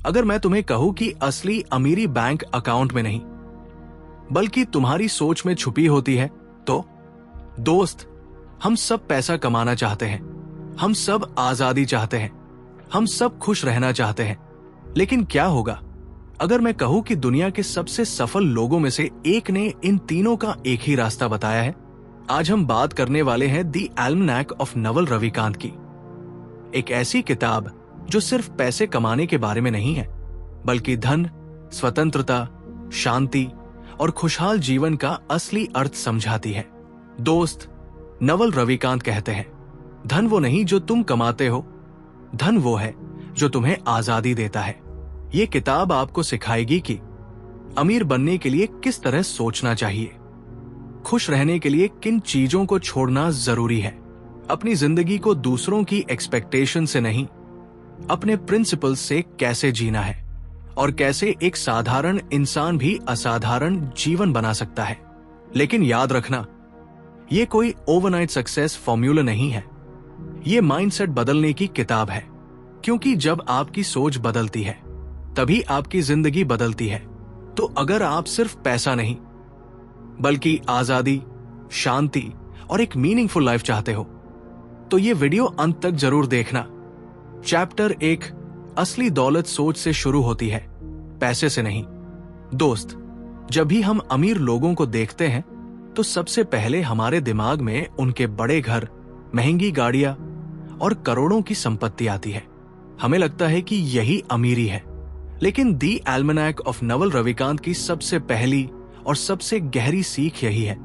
अगर मैं तुम्हें कहूं कि असली अमीरी बैंक अकाउंट में नहीं बल्कि तुम्हारी सोच में छुपी होती है, तो दोस्त, हम सब पैसा कमाना चाहते हैं, हम सब आजादी चाहते हैं, हम सब खुश रहना चाहते हैं। लेकिन क्या होगा अगर मैं कहूं कि दुनिया के सबसे सफल लोगों में से एक ने इन तीनों का एक ही रास्ता बताया है? आज हम बात करने वाले हैं the almanac of Naval Ravikant की, एक ऐसी किताब जो सिर्फ पैसे कमाने के बारे में नहीं है, बल्कि धन, स्वतंत्रता, शांति और खुशहाल जीवन का असली अर्थ समझाती है। दोस्त, नवल रविकांत कहते हैं, धन वो नहीं जो तुम कमाते हो, धन वो है जो तुम्हें आजादी देता है। ये किताब आपको सिखाएगी कि अमीर बनने के लिए किस तरह सोचना चाहिए, खुश रहने के लिए किन चीजों को छोड़ना जरूरी है, अपनी जिंदगी को दूसरों की एक्सपेक्टेशन से नहीं, अपने प्रिंसिपल्स से कैसे जीना है, और कैसे एक साधारण इंसान भी असाधारण जीवन बना सकता है। लेकिन याद रखना, ये कोई ओवरनाइट सक्सेस फॉर्मूला नहीं है, ये माइंडसेट बदलने की किताब है। क्योंकि जब आपकी सोच बदलती है तभी आपकी जिंदगी बदलती है। तो अगर आप सिर्फ पैसा नहीं बल्कि आजादी, शांति और एक मीनिंगफुल लाइफ चाहते हो तो ये वीडियो अंत तक जरूर देखना। चैप्टर 1, असली दौलत सोच से शुरू होती है, पैसे से नहीं। दोस्त, जब भी हम अमीर लोगों को देखते हैं तो सबसे पहले हमारे दिमाग में उनके बड़े घर, महंगी गाड़ियां और करोड़ों की संपत्ति आती है। हमें लगता है कि यही अमीरी है। लेकिन the almanac of Naval Ravikant की सबसे पहली और सबसे गहरी सीख यही है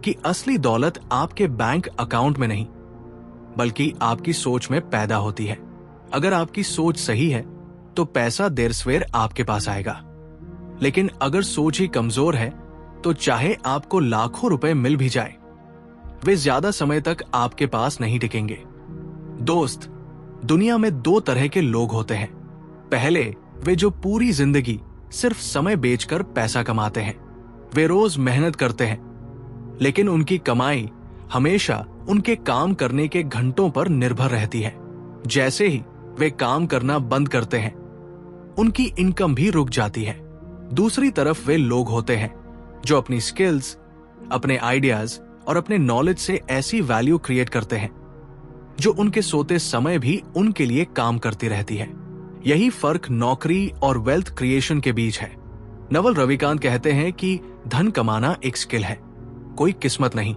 कि असली दौलत आपके बैंक अकाउंट में नहीं बल्कि आपकी सोच में पैदा होती है। अगर आपकी सोच सही है तो पैसा देर सवेर आपके पास आएगा। लेकिन अगर सोच ही कमजोर है तो चाहे आपको लाखों रुपए मिल भी जाए, वे ज्यादा समय तक आपके पास नहीं टिकेंगे। दोस्त, दुनिया में दो तरह के लोग होते हैं। पहले, वे जो पूरी जिंदगी सिर्फ समय बेचकर पैसा कमाते हैं। वे रोज मेहनत करते हैं, लेकिन उनकी कमाई हमेशा उनके काम करने के घंटों पर निर्भर रहती है। जैसे ही वे काम करना बंद करते हैं, उनकी इनकम भी रुक जाती है। दूसरी तरफ वे लोग होते हैं जो अपनी स्किल्स, अपने आइडियाज और अपने नॉलेज से ऐसी वैल्यू क्रिएट करते हैं जो उनके सोते समय भी उनके लिए काम करती रहती है। यही फर्क नौकरी और वेल्थ क्रिएशन के बीच है। नवल रविकांत कहते हैं कि धन कमाना एक स्किल है, कोई किस्मत नहीं।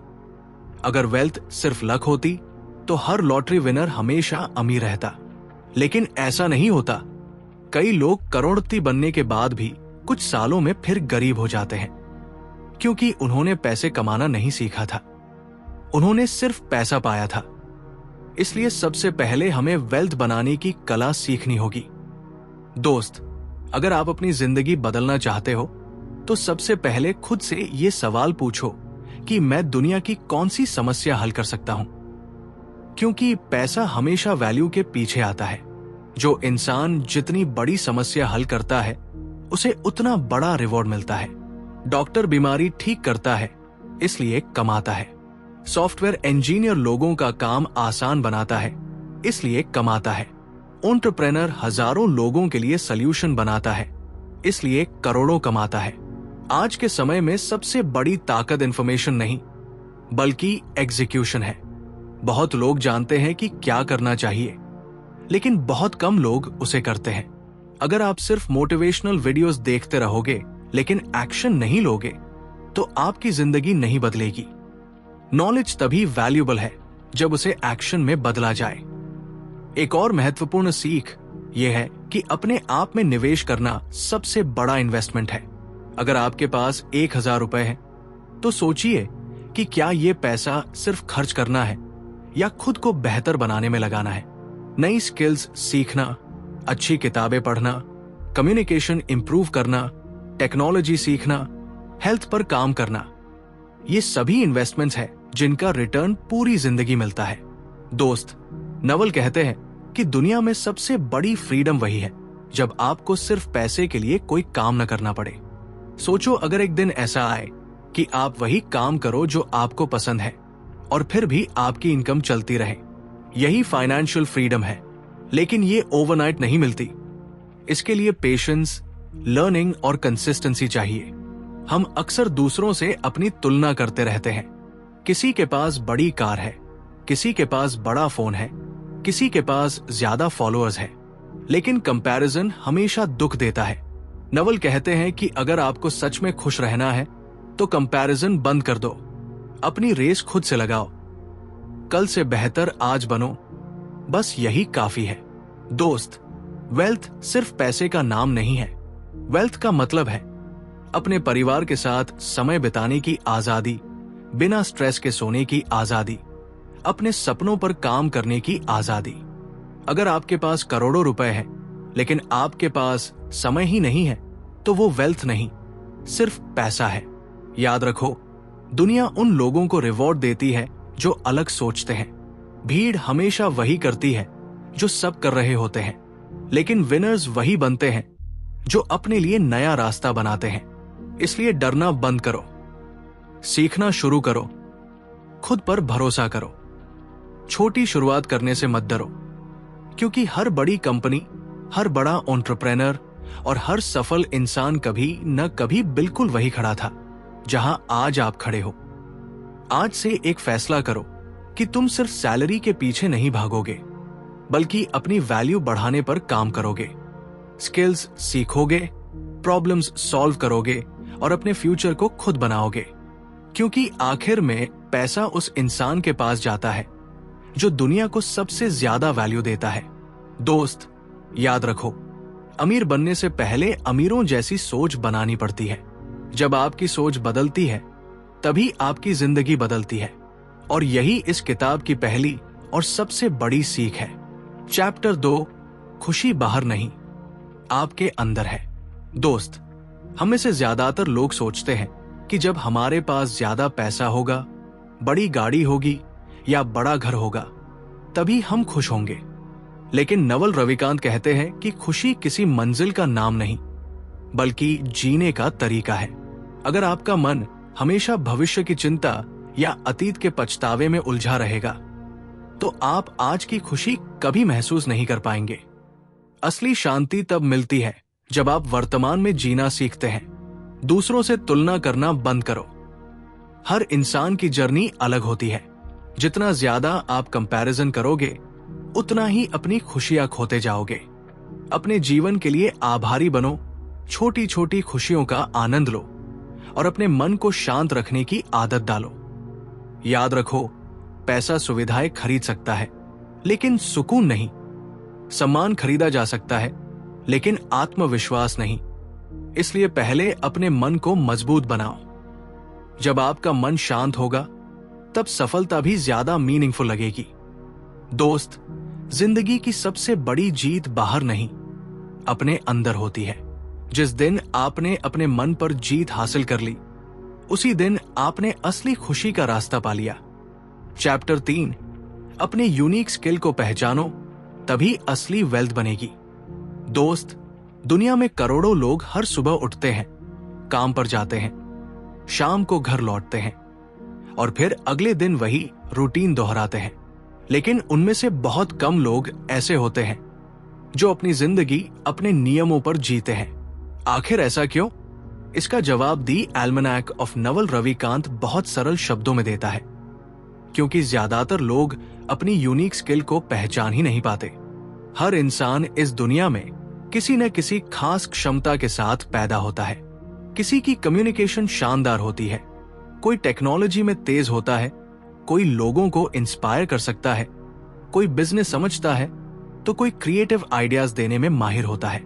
अगर वेल्थ सिर्फ लक होती तो हर लॉटरी विनर हमेशा अमीर रहता। लेकिन ऐसा नहीं होता। कई लोग करोड़पति बनने के बाद भी कुछ सालों में फिर गरीब हो जाते हैं, क्योंकि उन्होंने पैसे कमाना नहीं सीखा था, उन्होंने सिर्फ पैसा पाया था। इसलिए सबसे पहले हमें वेल्थ बनाने की कला सीखनी होगी। दोस्त, अगर आप अपनी जिंदगी बदलना चाहते हो तो सबसे पहले खुद से ये सवाल पूछो कि मैं दुनिया की कौन सी समस्या हल कर सकता हूं। क्योंकि पैसा हमेशा वैल्यू के पीछे आता है। जो इंसान जितनी बड़ी समस्या हल करता है उसे उतना बड़ा रिवॉर्ड मिलता है। डॉक्टर बीमारी ठीक करता है इसलिए कमाता है। सॉफ्टवेयर इंजीनियर लोगों का काम आसान बनाता है इसलिए कमाता है। एंटरप्रेन्योर हजारों लोगों के लिए सॉल्यूशन बनाता है इसलिए करोड़ों कमाता है। आज के समय में सबसे बड़ी ताकत इंफॉर्मेशन नहीं बल्कि एग्जीक्यूशन है। बहुत लोग जानते हैं कि क्या करना चाहिए, लेकिन बहुत कम लोग उसे करते हैं। अगर आप सिर्फ मोटिवेशनल वीडियोस देखते रहोगे लेकिन एक्शन नहीं लोगे तो आपकी जिंदगी नहीं बदलेगी। नॉलेज तभी वैल्यूएबल है जब उसे एक्शन में बदला जाए। एक और महत्वपूर्ण सीख यह है कि अपने आप में निवेश करना सबसे बड़ा इन्वेस्टमेंट है। अगर आपके पास 1000 रुपए है तो सोचिए कि क्या यह पैसा सिर्फ खर्च करना है या खुद को बेहतर बनाने में लगाना है। नई स्किल्स सीखना, अच्छी किताबें पढ़ना, कम्युनिकेशन इंप्रूव करना, टेक्नोलॉजी सीखना, हेल्थ पर काम करना, ये सभी इन्वेस्टमेंट्स हैं जिनका रिटर्न पूरी जिंदगी मिलता है। दोस्त, नवल कहते हैं कि दुनिया में सबसे बड़ी फ्रीडम वही है जब आपको सिर्फ पैसे के लिए कोई काम न करना पड़े। सोचो अगर एक दिन ऐसा आए कि आप वही काम करो जो आपको पसंद है और फिर भी आपकी इनकम चलती रहे। यही फाइनेंशियल फ्रीडम है, लेकिन ये ओवरनाइट नहीं मिलती। इसके लिए पेशेंस, लर्निंग और कंसिस्टेंसी चाहिए। हम अक्सर दूसरों से अपनी तुलना करते रहते हैं। किसी के पास बड़ी कार है, किसी के पास बड़ा फोन है, किसी के पास ज्यादा फॉलोअर्स है, लेकिन कंपैरिजन हमेशा दुख देता है। नवल कहते हैं कि अगर आपको सच में खुश रहना है तो कंपैरिजन बंद कर दो, अपनी रेस खुद से लगाओ, कल से बेहतर आज बनो, बस यही काफी है। दोस्त, वेल्थ सिर्फ पैसे का नाम नहीं है। वेल्थ का मतलब है अपने परिवार के साथ समय बिताने की आजादी, बिना स्ट्रेस के सोने की आजादी, अपने सपनों पर काम करने की आजादी। अगर आपके पास करोड़ों रुपए हैं लेकिन आपके पास समय ही नहीं है तो वो वेल्थ नहीं, सिर्फ पैसा है। याद रखो, दुनिया उन लोगों को रिवॉर्ड देती है जो अलग सोचते हैं। भीड़ हमेशा वही करती है जो सब कर रहे होते हैं, लेकिन विनर्स वही बनते हैं जो अपने लिए नया रास्ता बनाते हैं। इसलिए डरना बंद करो, सीखना शुरू करो, खुद पर भरोसा करो। छोटी शुरुआत करने से मत डरो, क्योंकि हर बड़ी कंपनी, हर बड़ा एंटरप्रेन्योर और हर सफल इंसान कभी न कभी बिल्कुल वही खड़ा था जहां आज आप खड़े हो। आज से एक फैसला करो कि तुम सिर्फ सैलरी के पीछे नहीं भागोगे, बल्कि अपनी वैल्यू बढ़ाने पर काम करोगे। स्किल्स सीखोगे, प्रॉब्लम्स सॉल्व करोगे और अपने फ्यूचर को खुद बनाओगे। क्योंकि आखिर में पैसा उस इंसान के पास जाता है जो दुनिया को सबसे ज्यादा वैल्यू देता है। दोस्त, याद रखो, अमीर बनने से पहले अमीरों जैसी सोच बनानी पड़ती है। जब आपकी सोच बदलती है तभी आपकी जिंदगी बदलती है, और यही इस किताब की पहली और सबसे बड़ी सीख है। चैप्टर 2, खुशी बाहर नहीं, आपके अंदर है। दोस्त, हम में से ज्यादातर लोग सोचते हैं कि जब हमारे पास ज्यादा पैसा होगा, बड़ी गाड़ी होगी या बड़ा घर होगा, तभी हम खुश होंगे। लेकिन नवल रविकांत कहते हैं कि खुशी किसी मंजिल का नाम नहीं, बल्कि जीने का तरीका है। अगर आपका मन हमेशा भविष्य की चिंता या अतीत के पछतावे में उलझा रहेगा, तो आप आज की खुशी कभी महसूस नहीं कर पाएंगे। असली शांति तब मिलती है जब आप वर्तमान में जीना सीखते हैं। दूसरों से तुलना करना बंद करो। हर इंसान की जर्नी अलग होती है। जितना ज्यादा आप कंपैरिजन करोगे, उतना ही अपनी खुशियां खोते जाओगे। अपने जीवन के लिए आभारी बनो, छोटी छोटी खुशियों का आनंद लो और अपने मन को शांत रखने की आदत डालो। याद रखो, पैसा सुविधाएं खरीद सकता है, लेकिन सुकून नहीं। सम्मान खरीदा जा सकता है, लेकिन आत्मविश्वास नहीं। इसलिए पहले अपने मन को मजबूत बनाओ। जब आपका मन शांत होगा, तब सफलता भी ज्यादा मीनिंगफुल लगेगी। दोस्त, जिंदगी की सबसे बड़ी जीत बाहर नहीं, अपने अंदर होती है। जिस दिन आपने अपने मन पर जीत हासिल कर ली, उसी दिन आपने असली खुशी का रास्ता पा लिया। चैप्टर 3, अपने यूनिक स्किल को पहचानो, तभी असली वेल्थ बनेगी। दोस्त, दुनिया में करोड़ों लोग हर सुबह उठते हैं, काम पर जाते हैं, शाम को घर लौटते हैं और फिर अगले दिन वही रूटीन दोहराते हैं। लेकिन उनमें से बहुत कम लोग ऐसे होते हैं जो अपनी जिंदगी अपने नियमों पर जीते हैं। आखिर ऐसा क्यों? इसका जवाब दी एल्मनैक ऑफ नवल रविकांत बहुत सरल शब्दों में देता है। क्योंकि ज्यादातर लोग अपनी यूनिक स्किल को पहचान ही नहीं पाते। हर इंसान इस दुनिया में किसी न किसी खास क्षमता के साथ पैदा होता है। किसी की कम्युनिकेशन शानदार होती है, कोई टेक्नोलॉजी में तेज होता है, कोई लोगों को इंस्पायर कर सकता है, कोई बिजनेस समझता है, तो कोई क्रिएटिव आइडियाज देने में माहिर होता है।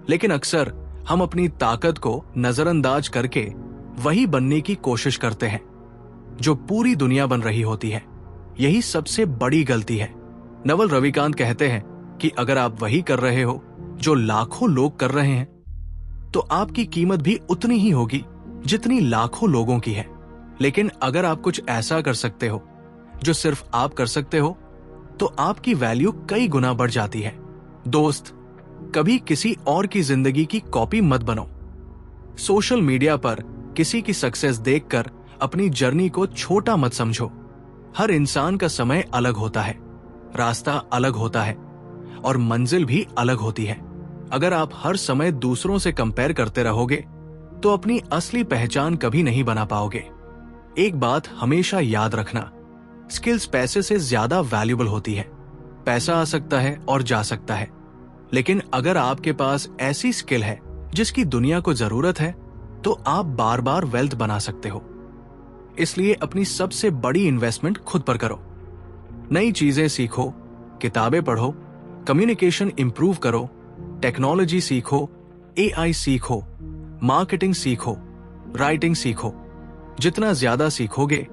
लेकिन अक्सर हम अपनी ताकत को नजरअंदाज करके वही बनने की कोशिश करते हैं जो पूरी दुनिया बन रही होती है। यही सबसे बड़ी गलती है। नवल रविकांत कहते हैं कि अगर आप वही कर रहे हो जो लाखों लोग कर रहे हैं, तो आपकी कीमत भी उतनी ही होगी जितनी लाखों लोगों की है। लेकिन अगर आप कुछ ऐसा कर सकते हो जो सिर्फ आप कर सकते हो, तो आपकी वैल्यू कई गुना बढ़ जाती है। दोस्त, कभी किसी और की जिंदगी की कॉपी मत बनो। सोशल मीडिया पर किसी की सक्सेस देखकर अपनी जर्नी को छोटा मत समझो। हर इंसान का समय अलग होता है, रास्ता अलग होता है और मंजिल भी अलग होती है। अगर आप हर समय दूसरों से कंपेयर करते रहोगे तो अपनी असली पहचान कभी नहीं बना पाओगे। एक बात हमेशा याद रखना, स्किल्स पैसे से ज्यादा वैल्यूबल होती है। पैसा आ सकता है और जा सकता है, लेकिन अगर आपके पास ऐसी स्किल है जिसकी दुनिया को जरूरत है तो आप बार बार वेल्थ बना सकते हो। इसलिए अपनी सबसे बड़ी इन्वेस्टमेंट खुद पर करो। नई चीजें सीखो, किताबें पढ़ो, कम्युनिकेशन इंप्रूव करो, टेक्नोलॉजी सीखो, एआई सीखो, मार्केटिंग सीखो, राइटिंग सीखो। जितना ज्यादा सीखोगे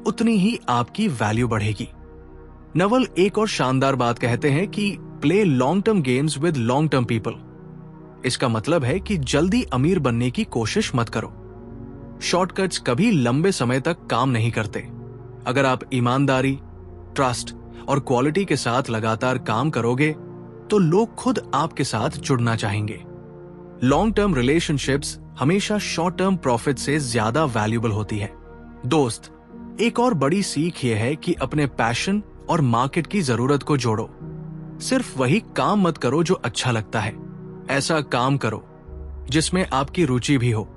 उतनी ही आपकी वैल्यू बढ़ेगी। नवल एक और शानदार बात कहते हैं कि play long term games with long term people. इसका मतलब है कि जल्दी अमीर बनने की कोशिश मत करो। शॉर्टकट्स कभी लंबे समय तक काम नहीं करते। अगर आप ईमानदारी, ट्रस्ट और क्वालिटी के साथ लगातार काम करोगे तो लोग खुद आपके साथ जुड़ना चाहेंगे। लॉन्ग टर्म रिलेशनशिप्स हमेशा शॉर्ट टर्म प्रॉफिट से ज्यादा वैल्यूबल होती है। दोस्त, एक और बड़ी सीख यह है कि अपने पैशन और मार्केट की जरूरत को जोड़ो। सिर्फ वही काम मत करो जो अच्छा लगता है। ऐसा काम करो जिसमें आपकी रुचि भी हो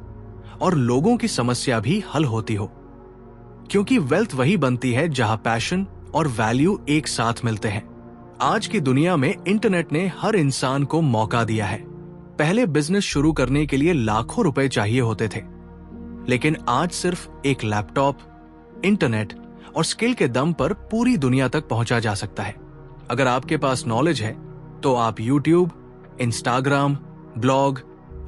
और लोगों की समस्या भी हल होती हो, क्योंकि वेल्थ वही बनती है जहां पैशन और वैल्यू एक साथ मिलते हैं। आज की दुनिया में इंटरनेट ने हर इंसान को मौका दिया है। पहले बिजनेस शुरू करने के लिए लाखों रुपए चाहिए होते थे, लेकिन आज सिर्फ एक लैपटॉप, इंटरनेट और स्किल के दम पर पूरी दुनिया तक पहुंचा जा सकता है। अगर आपके पास नॉलेज है तो आप YouTube, Instagram, blog,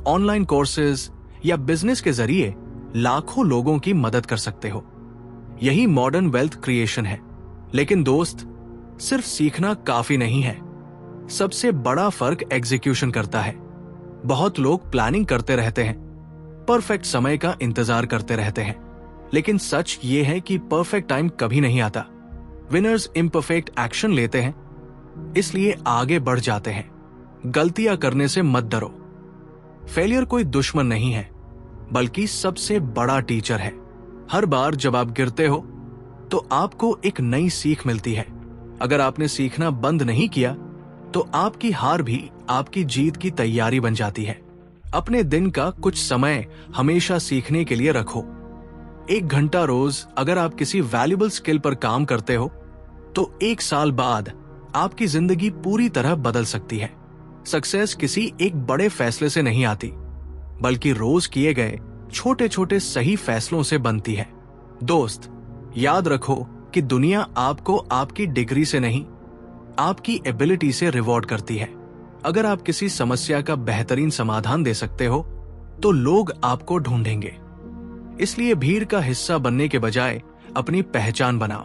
online courses या बिजनेस के जरिए लाखों लोगों की मदद कर सकते हो। यही मॉडर्न वेल्थ क्रिएशन है। लेकिन दोस्त, सिर्फ सीखना काफी नहीं है। सबसे बड़ा फर्क एग्जीक्यूशन करता है। बहुत लोग प्लानिंग करते रहते हैं, परफेक्ट समय का इंतजार करते रहते हैं, लेकिन सच ये है कि परफेक्ट टाइम कभी नहीं आता। विनर्स इम्परफेक्ट एक्शन लेते हैं, इसलिए आगे बढ़ जाते हैं। गलतियां करने से मत डरो। फेलियर कोई दुश्मन नहीं है, बल्कि सबसे बड़ा टीचर है। हर बार जब आप गिरते हो तो आपको एक नई सीख मिलती है। अगर आपने सीखना बंद नहीं किया तो आपकी हार भी आपकी जीत की तैयारी बन जाती है। अपने दिन का कुछ समय हमेशा सीखने के लिए रखो। 1 घंटा रोज अगर आप किसी वैल्यूबल स्किल पर काम करते हो तो 1 साल बाद आपकी जिंदगी पूरी तरह बदल सकती है। सक्सेस किसी एक बड़े फैसले से नहीं आती, बल्कि रोज किए गए छोटे छोटे सही फैसलों से बनती है। दोस्त, याद रखो कि दुनिया आपको आपकी डिग्री से नहीं, आपकी एबिलिटी से रिवॉर्ड करती है। अगर आप किसी समस्या का बेहतरीन समाधान दे सकते हो तो लोग आपको ढूंढेंगे। इसलिए भीड़ का हिस्सा बनने के बजाय अपनी पहचान बनाओ।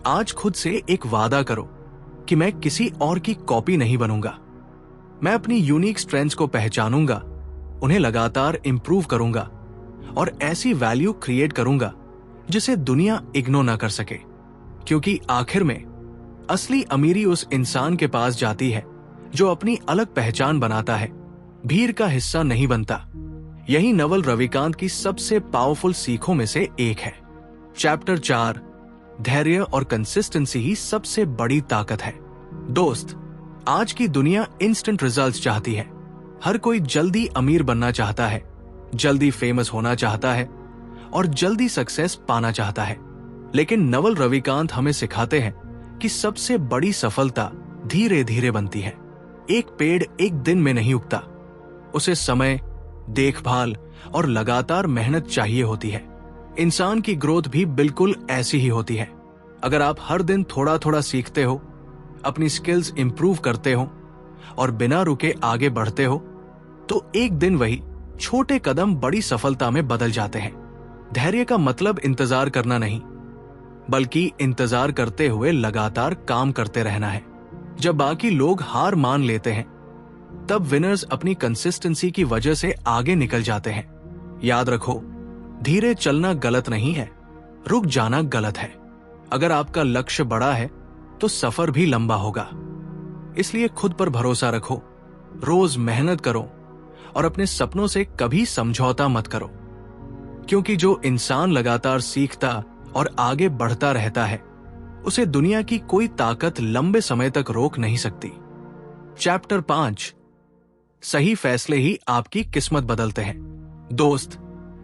आज खुद से एक वादा करो कि मैं किसी और की कॉपी नहीं बनूंगा। मैं अपनी यूनिक स्ट्रेंथ्स को पहचानूंगा, उन्हें लगातार इंप्रूव करूंगा और ऐसी वैल्यू क्रिएट करूंगा जिसे दुनिया इग्नोर ना कर सके। क्योंकि आखिर में असली अमीरी उस इंसान के पास जाती है जो अपनी अलग पहचान बनाता है, भीड़ का हिस्सा नहीं बनता। यही नवल रविकांत की सबसे पावरफुल सीखों में से एक है। चैप्टर 4, धैर्य और कंसिस्टेंसी ही सबसे बड़ी ताकत है। दोस्त, आज की दुनिया इंस्टेंट रिजल्ट्स चाहती है। हर कोई जल्दी अमीर बनना चाहता है, जल्दी फेमस होना चाहता है और जल्दी सक्सेस पाना चाहता है। लेकिन नवल रविकांत हमें सिखाते हैं कि सबसे बड़ी सफलता धीरे धीरे बनती है। एक पेड़ एक दिन में नहीं उगता, उसे समय, देखभाल और लगातार मेहनत चाहिए होती है। इंसान की ग्रोथ भी बिल्कुल ऐसी ही होती है। अगर आप हर दिन थोड़ा थोड़ा सीखते हो, अपनी स्किल्स इंप्रूव करते हो और बिना रुके आगे बढ़ते हो तो एक दिन वही छोटे कदम बड़ी सफलता में बदल जाते हैं। धैर्य का मतलब इंतजार करना नहीं, बल्कि इंतजार करते हुए लगातार काम करते रहना है। जब बाकी लोग हार मान लेते हैं तब विनर्स अपनी कंसिस्टेंसी की वजह से आगे निकल जाते हैं। याद रखो, धीरे चलना गलत नहीं है, रुक जाना गलत है। अगर आपका लक्ष्य बड़ा है तो सफर भी लंबा होगा। इसलिए खुद पर भरोसा रखो, रोज मेहनत करो और अपने सपनों से कभी समझौता मत करो। क्योंकि जो इंसान लगातार सीखता और आगे बढ़ता रहता है, उसे दुनिया की कोई ताकत लंबे समय तक रोक नहीं सकती। चैप्टर 5, सही फैसले ही आपकी किस्मत बदलते हैं। दोस्त,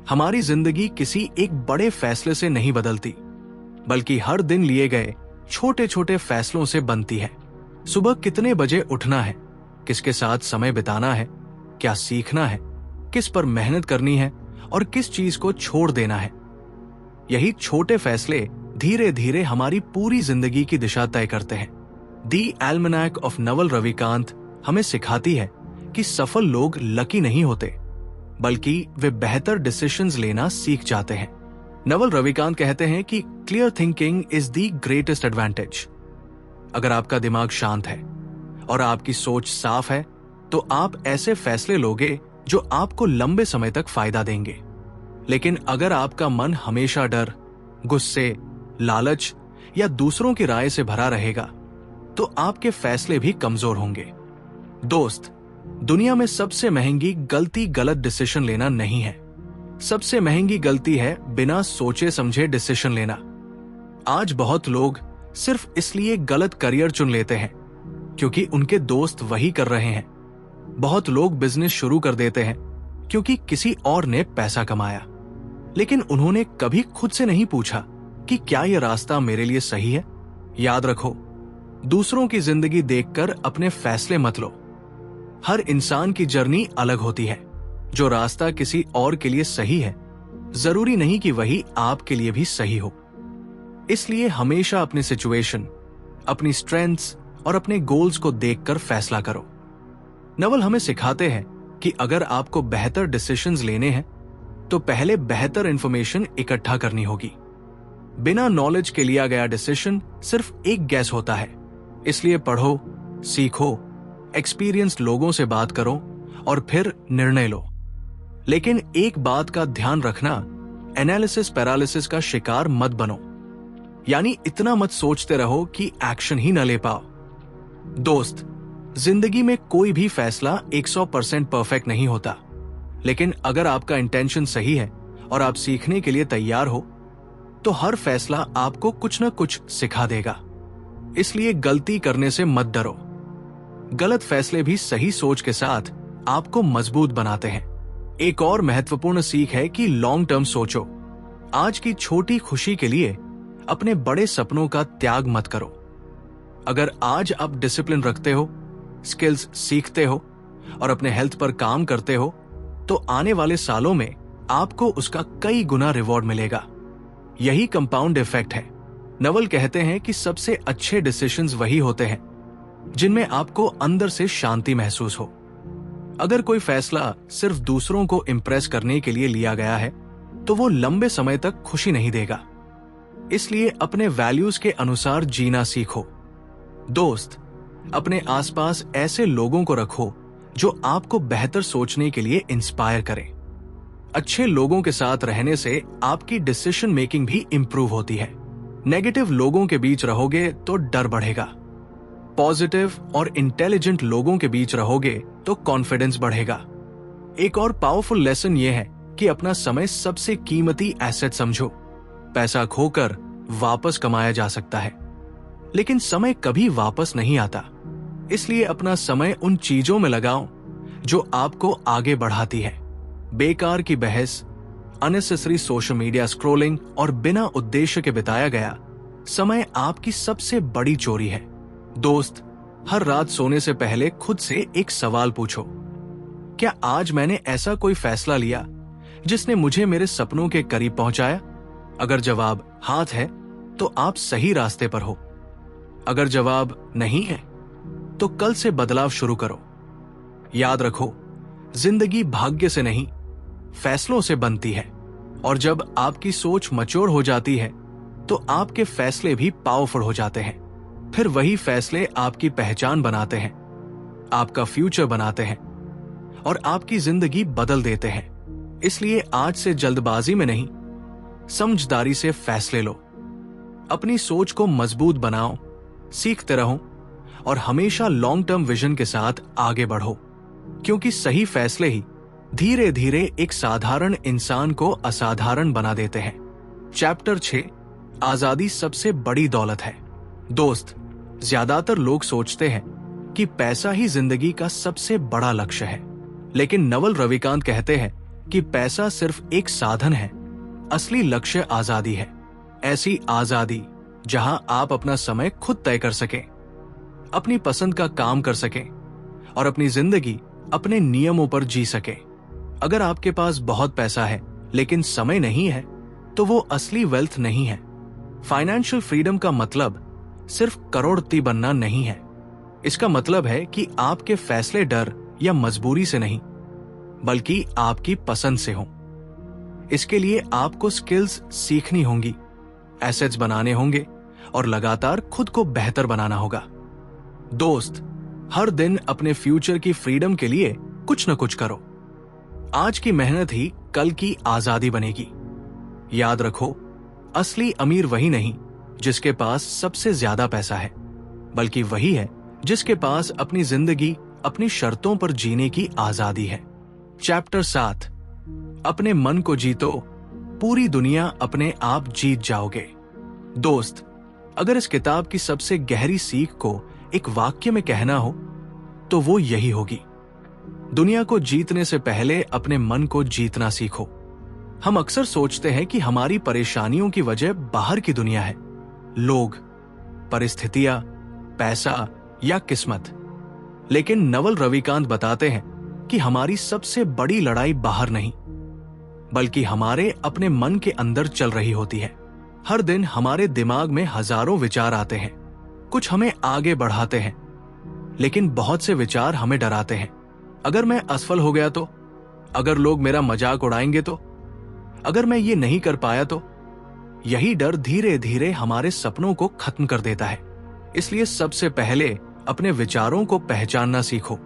हमारी जिंदगी किसी एक बड़े फैसले से नहीं बदलती, बल्कि हर दिन लिए गए छोटे छोटे फैसलों से बनती है। सुबह कितने बजे उठना है, किसके साथ समय बिताना है, क्या सीखना है, किस पर मेहनत करनी है और किस चीज को छोड़ देना है। यही छोटे फैसले धीरे धीरे हमारी पूरी जिंदगी की दिशा तय करते हैं। दी एल्मनैक ऑफ नवल रविकांत हमें सिखाती है कि सफल लोग लकी नहीं होते, बल्कि वे बेहतर डिसीजंस लेना सीख जाते हैं। नवल रविकांत कहते हैं कि clear thinking is the greatest advantage. अगर आपका दिमाग शांत है और आपकी सोच साफ है, तो आप ऐसे फैसले लोगे जो आपको लंबे समय तक फायदा देंगे। लेकिन अगर आपका मन हमेशा डर, गुस्से, लालच या दूसरों की राय से भरा रहेगा, तो आपके फैसले भी कमजोर होंगे। दोस्त, दुनिया में सबसे महंगी गलती गलत डिसीजन लेना नहीं है। सबसे महंगी गलती है बिना सोचे समझे डिसीजन लेना। आज बहुत लोग सिर्फ इसलिए गलत करियर चुन लेते हैं क्योंकि उनके दोस्त वही कर रहे हैं। बहुत लोग बिजनेस शुरू कर देते हैं क्योंकि किसी और ने पैसा कमाया, लेकिन उन्होंने कभी खुद से नहीं पूछा कि क्या यह रास्ता मेरे लिए सही है। याद रखो, दूसरों की जिंदगी देखकर अपने फैसले मत लो। हर इंसान की जर्नी अलग होती है। जो रास्ता किसी और के लिए सही है, जरूरी नहीं कि वही आपके लिए भी सही हो। इसलिए हमेशा अपनी सिचुएशन, अपनी स्ट्रेंथ्स और अपने गोल्स को देखकर फैसला करो। नवल हमें सिखाते हैं कि अगर आपको बेहतर डिसीजंस लेने हैं, तो पहले बेहतर इंफॉर्मेशन इकट्ठा करनी होगी। बिना नॉलेज के लिया गया डिसीजन सिर्फ एक गैस होता है। इसलिए पढ़ो, सीखो, एक्सपीरियंस्ड लोगों से बात करो और फिर निर्णय लो। लेकिन एक बात का ध्यान रखना, एनालिसिस पैरालिसिस का शिकार मत बनो। यानी इतना मत सोचते रहो कि एक्शन ही न ले पाओ। दोस्त, जिंदगी में कोई भी फैसला 100% परफेक्ट नहीं होता, लेकिन अगर आपका इंटेंशन सही है और आप सीखने के लिए तैयार हो, तो हर फैसला आपको कुछ न कुछ सिखा देगा। इसलिए गलती करने से मत डरो। गलत फैसले भी सही सोच के साथ आपको मजबूत बनाते हैं। एक और महत्वपूर्ण सीख है कि लॉन्ग टर्म सोचो। आज की छोटी खुशी के लिए अपने बड़े सपनों का त्याग मत करो। अगर आज आप डिसिप्लिन रखते हो, स्किल्स सीखते हो और अपने हेल्थ पर काम करते हो, तो आने वाले सालों में आपको उसका कई गुना रिवॉर्ड मिलेगा। यही कंपाउंड इफेक्ट है। नवल कहते हैं कि सबसे अच्छे डिसीजंस वही होते हैं जिनमें आपको अंदर से शांति महसूस हो। अगर कोई फैसला सिर्फ दूसरों को इंप्रेस करने के लिए लिया गया है, तो वो लंबे समय तक खुशी नहीं देगा। इसलिए अपने वैल्यूज के अनुसार जीना सीखो। दोस्त, अपने आसपास ऐसे लोगों को रखो जो आपको बेहतर सोचने के लिए इंस्पायर करें। अच्छे लोगों के साथ रहने से आपकी डिसीजन मेकिंग भी इंप्रूव होती है। नेगेटिव लोगों के बीच रहोगे तो डर बढ़ेगा। पॉजिटिव और इंटेलिजेंट लोगों के बीच रहोगे तो कॉन्फिडेंस बढ़ेगा। एक और पावरफुल लेसन यह है कि अपना समय सबसे कीमती एसेट समझो। पैसा खोकर वापस कमाया जा सकता है, लेकिन समय कभी वापस नहीं आता। इसलिए अपना समय उन चीजों में लगाओ जो आपको आगे बढ़ाती है। बेकार की बहस, अननेसेसरी सोशल मीडिया स्क्रॉलिंग और बिना उद्देश्य के बिताया गया समय आपकी सबसे बड़ी चोरी है। दोस्त, हर रात सोने से पहले खुद से एक सवाल पूछो, क्या आज मैंने ऐसा कोई फैसला लिया जिसने मुझे मेरे सपनों के करीब पहुंचाया? अगर जवाब हाथ है तो आप सही रास्ते पर हो। अगर जवाब नहीं है तो कल से बदलाव शुरू करो। याद रखो, जिंदगी भाग्य से नहीं, फैसलों से बनती है। और जब आपकी सोच मैच्योर हो जाती है तो आपके फैसले भी पावरफुल हो जाते हैं। फिर वही फैसले आपकी पहचान बनाते हैं, आपका फ्यूचर बनाते हैं और आपकी जिंदगी बदल देते हैं। इसलिए आज से जल्दबाजी में नहीं, समझदारी से फैसले लो। अपनी सोच को मजबूत बनाओ, सीखते रहो और हमेशा लॉन्ग टर्म विजन के साथ आगे बढ़ो, क्योंकि सही फैसले ही धीरे धीरे एक साधारण इंसान को असाधारण बना देते हैं। चैप्टर 6, आजादी सबसे बड़ी दौलत है। दोस्त, ज्यादातर लोग सोचते हैं कि पैसा ही जिंदगी का सबसे बड़ा लक्ष्य है, लेकिन नवल रविकांत कहते हैं कि पैसा सिर्फ एक साधन है, असली लक्ष्य आजादी है। ऐसी आजादी जहां आप अपना समय खुद तय कर सकें, अपनी पसंद का काम कर सकें और अपनी जिंदगी अपने नियमों पर जी सकें। अगर आपके पास बहुत पैसा है लेकिन समय नहीं है तो वो असली वेल्थ नहीं है। फाइनेंशियल फ्रीडम का मतलब सिर्फ करोड़पति बनना नहीं है। इसका मतलब है कि आपके फैसले डर या मजबूरी से नहीं, बल्कि आपकी पसंद से हों। इसके लिए आपको स्किल्स सीखनी होंगी, एसेट्स बनाने होंगे और लगातार खुद को बेहतर बनाना होगा। दोस्त, हर दिन अपने फ्यूचर की फ्रीडम के लिए कुछ न कुछ करो। आज की मेहनत ही कल की आजादी बनेगी। याद रखो, असली अमीर वही नहीं जिसके पास सबसे ज्यादा पैसा है, बल्कि वही है जिसके पास अपनी जिंदगी अपनी शर्तों पर जीने की आजादी है। चैप्टर 7, अपने मन को जीतो, पूरी दुनिया अपने आप जीत जाओगे। दोस्त, अगर इस किताब की सबसे गहरी सीख को एक वाक्य में कहना हो तो वो यही होगी, दुनिया को जीतने से पहले अपने मन को जीतना सीखो। हम अक्सर सोचते हैं कि हमारी परेशानियों की वजह बाहर की दुनिया है, लोग, परिस्थितियां, पैसा या किस्मत। लेकिन नवल रविकांत बताते हैं कि हमारी सबसे बड़ी लड़ाई बाहर नहीं, बल्कि हमारे अपने मन के अंदर चल रही होती है। हर दिन हमारे दिमाग में हजारों विचार आते हैं। कुछ हमें आगे बढ़ाते हैं, लेकिन बहुत से विचार हमें डराते हैं। अगर मैं असफल हो गया तो, अगर लोग मेरा मजाक उड़ाएंगे तो, अगर मैं ये नहीं कर पाया तो। यही डर धीरे धीरे हमारे सपनों को खत्म कर देता है। इसलिए सबसे पहले अपने विचारों को पहचानना सीखो।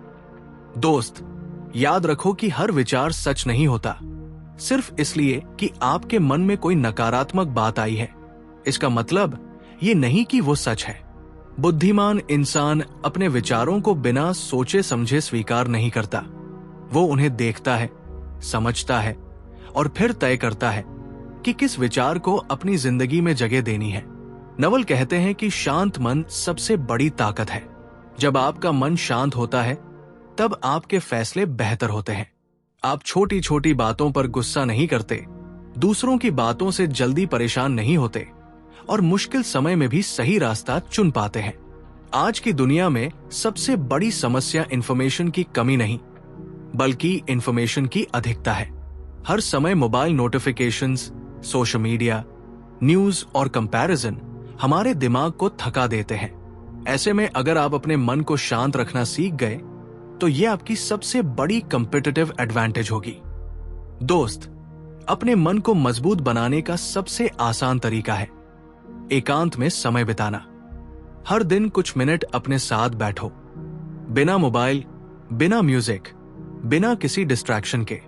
दोस्त, याद रखो कि हर विचार सच नहीं होता सिर्फ इसलिए कि आपके मन में कोई नकारात्मक बात आई है। इसका मतलब ये नहीं कि वो सच है। बुद्धिमान इंसान अपने विचारों को बिना सोचे समझे स्वीकार नहीं करता। वो उन्हें देखता है, समझता है और फिर तय करता है कि किस विचार को अपनी जिंदगी में जगह देनी है। नवल कहते हैं कि शांत मन सबसे बड़ी ताकत है। जब आपका मन शांत होता है तब आपके फैसले बेहतर होते हैं। आप छोटी छोटी बातों पर गुस्सा नहीं करते, दूसरों की बातों से जल्दी परेशान नहीं होते और मुश्किल समय में भी सही रास्ता चुन पाते हैं। आज की दुनिया में सबसे बड़ी समस्या इंफॉर्मेशन की कमी नहीं, बल्कि इंफॉर्मेशन की अधिकता है। हर समय mobile notifications, social media, news और कंपैरिजन हमारे दिमाग को थका देते हैं। ऐसे में अगर आप अपने मन को शांत रखना सीख गए तो यह आपकी सबसे बड़ी कॉम्पिटिटिव एडवांटेज होगी। दोस्त, अपने मन को मजबूत बनाने का सबसे आसान तरीका है एकांत में समय बिताना। हर दिन कुछ मिनट अपने साथ बैठो, बिना मोबाइल, बिना म्यूजिक, बिना किसी डिस्ट्रैक्शन के।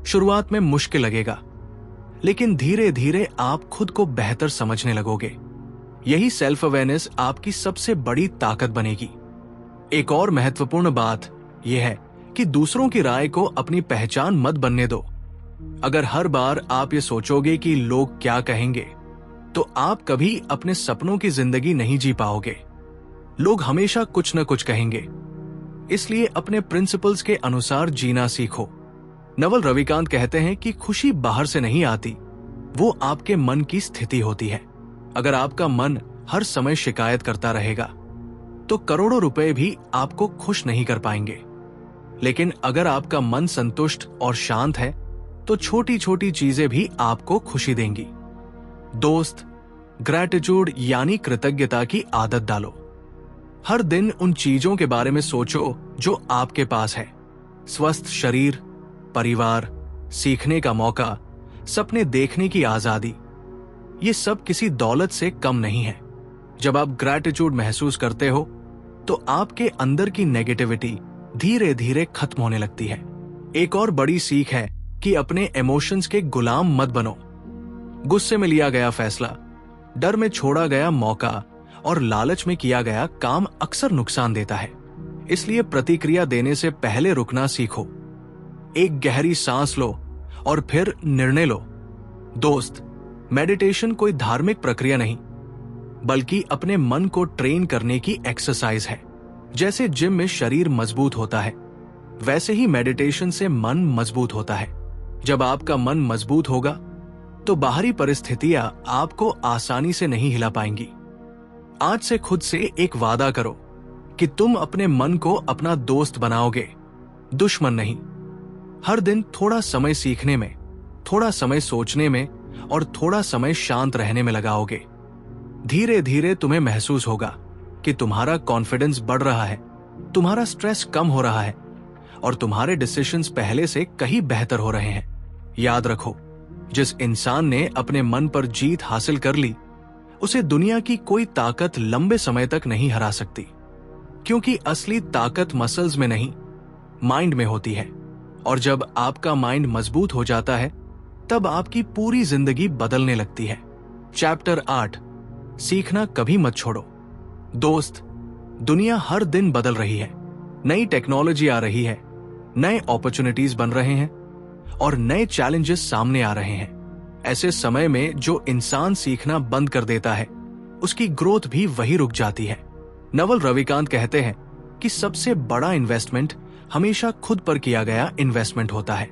शुरुआत में मुश्किल लगेगा, लेकिन धीरे धीरे आप खुद को बेहतर समझने लगोगे। यही सेल्फ अवेयरनेस आपकी सबसे बड़ी ताकत बनेगी। एक और महत्वपूर्ण बात यह है कि दूसरों की राय को अपनी पहचान मत बनने दो। अगर हर बार आप ये सोचोगे कि लोग क्या कहेंगे, तो आप कभी अपने सपनों की जिंदगी नहीं जी पाओगे। लोग हमेशा कुछ न कुछ कहेंगे, इसलिए अपने प्रिंसिपल्स के अनुसार जीना सीखो। नवल रविकांत कहते हैं कि खुशी बाहर से नहीं आती, वो आपके मन की स्थिति होती है। अगर आपका मन हर समय शिकायत करता रहेगा तो करोड़ों रुपए भी आपको खुश नहीं कर पाएंगे। लेकिन अगर आपका मन संतुष्ट और शांत है तो छोटी छोटी चीजें भी आपको खुशी देंगी। दोस्त, ग्रैटिट्यूड यानी कृतज्ञता की आदत डालो। हर दिन उन चीजों के बारे में सोचो जो आपके पास है। स्वस्थ शरीर, परिवार, सीखने का मौका, सपने देखने की आजादी, ये सब किसी दौलत से कम नहीं है। जब आप ग्रैटिट्यूड महसूस करते हो तो आपके अंदर की नेगेटिविटी धीरे धीरे खत्म होने लगती है। एक और बड़ी सीख है कि अपने इमोशंस के गुलाम मत बनो। गुस्से में लिया गया फैसला, डर में छोड़ा गया मौका और लालच में किया गया काम अक्सर नुकसान देता है। इसलिए प्रतिक्रिया देने से पहले रुकना सीखो। एक गहरी सांस लो और फिर निर्णय लो। दोस्त, मेडिटेशन कोई धार्मिक प्रक्रिया नहीं, बल्कि अपने मन को ट्रेन करने की एक्सरसाइज है। जैसे जिम में शरीर मजबूत होता है, वैसे ही मेडिटेशन से मन मजबूत होता है। जब आपका मन मजबूत होगा तो बाहरी परिस्थितियां आपको आसानी से नहीं हिला पाएंगी। आज से खुद से एक वादा करो कि तुम अपने मन को अपना दोस्त बनाओगे, दुश्मन नहीं। हर दिन थोड़ा समय सीखने में, थोड़ा समय सोचने में और थोड़ा समय शांत रहने में लगाओगे। धीरे धीरे तुम्हें महसूस होगा कि तुम्हारा कॉन्फिडेंस बढ़ रहा है, तुम्हारा स्ट्रेस कम हो रहा है और तुम्हारे डिसीजंस पहले से कहीं बेहतर हो रहे हैं। याद रखो, जिस इंसान ने अपने मन पर जीत हासिल कर ली, उसे दुनिया की कोई ताकत लंबे समय तक नहीं हरा सकती, क्योंकि असली ताकत मसल्स में नहीं, माइंड में होती है। और जब आपका माइंड मजबूत हो जाता है, तब आपकी पूरी जिंदगी बदलने लगती है। चैप्टर 8, सीखना कभी मत छोड़ो। दोस्त, दुनिया हर दिन बदल रही है। नई टेक्नोलॉजी आ रही है, नए अपॉर्चुनिटीज बन रहे हैं और नए चैलेंजेस सामने आ रहे हैं। ऐसे समय में जो इंसान सीखना बंद कर देता है, उसकी ग्रोथ भी वही रुक जाती है। नवल रविकांत कहते हैं कि सबसे बड़ा इन्वेस्टमेंट हमेशा खुद पर किया गया इन्वेस्टमेंट होता है।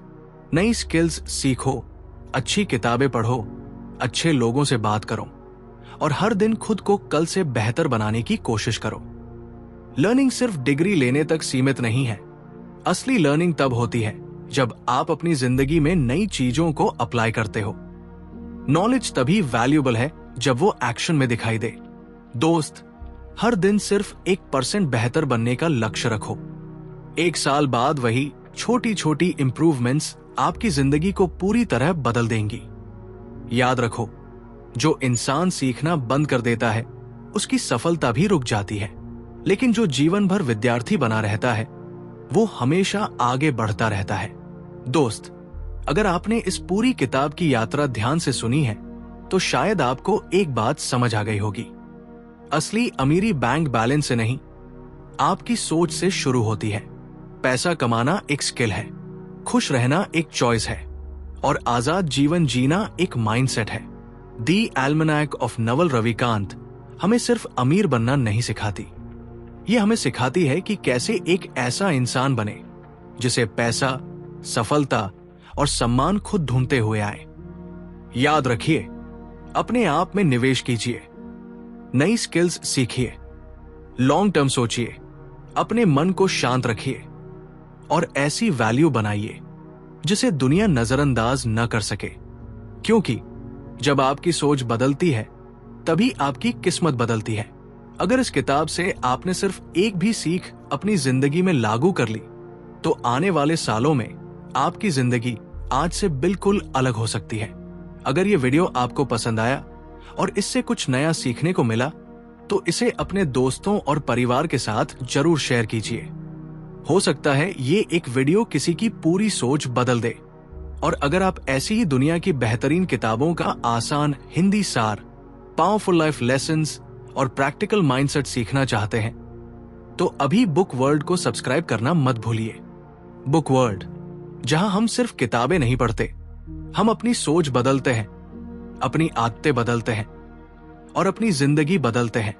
नई स्किल्स सीखो, अच्छी किताबें पढ़ो, अच्छे लोगों से बात करो और हर दिन खुद को कल से बेहतर बनाने की कोशिश करो। लर्निंग सिर्फ डिग्री लेने तक सीमित नहीं है। असली लर्निंग तब होती है जब आप अपनी जिंदगी में नई चीजों को अप्लाई करते हो। नॉलेज तभी वैल्यूएबल है जब वो एक्शन में दिखाई दे। दोस्त, हर दिन सिर्फ 1% बेहतर बनने का लक्ष्य रखो। 1 साल बाद वही छोटी छोटी इंप्रूवमेंट्स आपकी जिंदगी को पूरी तरह बदल देंगी। याद रखो, जो इंसान सीखना बंद कर देता है, उसकी सफलता भी रुक जाती है, लेकिन जो जीवन भर विद्यार्थी बना रहता है, वो हमेशा आगे बढ़ता रहता है। दोस्त, अगर आपने इस पूरी किताब की यात्रा ध्यान से सुनी है, तो शायद आपको एक बात समझ आ गई होगी। असली अमीरी बैंक बैलेंस से नहीं, आपकी सोच से शुरू होती है। पैसा कमाना एक स्किल है, खुश रहना एक चॉइस है और आजाद जीवन जीना एक माइंडसेट है। दी एल्मनैक ऑफ नवल रविकांत हमें सिर्फ अमीर बनना नहीं सिखाती, ये हमें सिखाती है कि कैसे एक ऐसा इंसान बने जिसे पैसा, सफलता और सम्मान खुद ढूंढते हुए आए। याद रखिए, अपने आप में निवेश कीजिए, नई स्किल्स सीखिए, लॉन्ग टर्म सोचिए, अपने मन को शांत रखिए और ऐसी वैल्यू बनाइए जिसे दुनिया नजरअंदाज न कर सके। क्योंकि जब आपकी सोच बदलती है, तभी आपकी किस्मत बदलती है। अगर इस किताब से आपने सिर्फ एक भी सीख अपनी जिंदगी में लागू कर ली, तो आने वाले सालों में आपकी जिंदगी आज से बिल्कुल अलग हो सकती है। अगर ये वीडियो आपको पसंद आया और इससे कुछ नया सीखने को मिला, तो इसे अपने दोस्तों और परिवार के साथ जरूर शेयर कीजिए। हो सकता है ये एक वीडियो किसी की पूरी सोच बदल दे। और अगर आप ऐसी ही दुनिया की बेहतरीन किताबों का आसान हिंदी सार, पावरफुल लाइफ लेसन्स और प्रैक्टिकल माइंडसेट सीखना चाहते हैं, तो अभी बुक वर्ल्ड को सब्सक्राइब करना मत भूलिए। बुक वर्ल्ड, जहां हम सिर्फ किताबें नहीं पढ़ते, हम अपनी सोच बदलते हैं, अपनी आदतें बदलते हैं और अपनी जिंदगी बदलते हैं।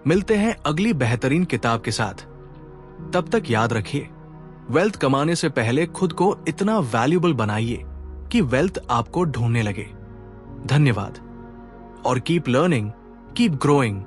मिलते हैं अगली बेहतरीन किताब के साथ। तब तक याद रखिए, वेल्थ कमाने से पहले खुद को इतना वैल्यूएबल बनाइए कि वेल्थ आपको ढूंढने लगे। धन्यवाद और कीप लर्निंग, कीप ग्रोइंग।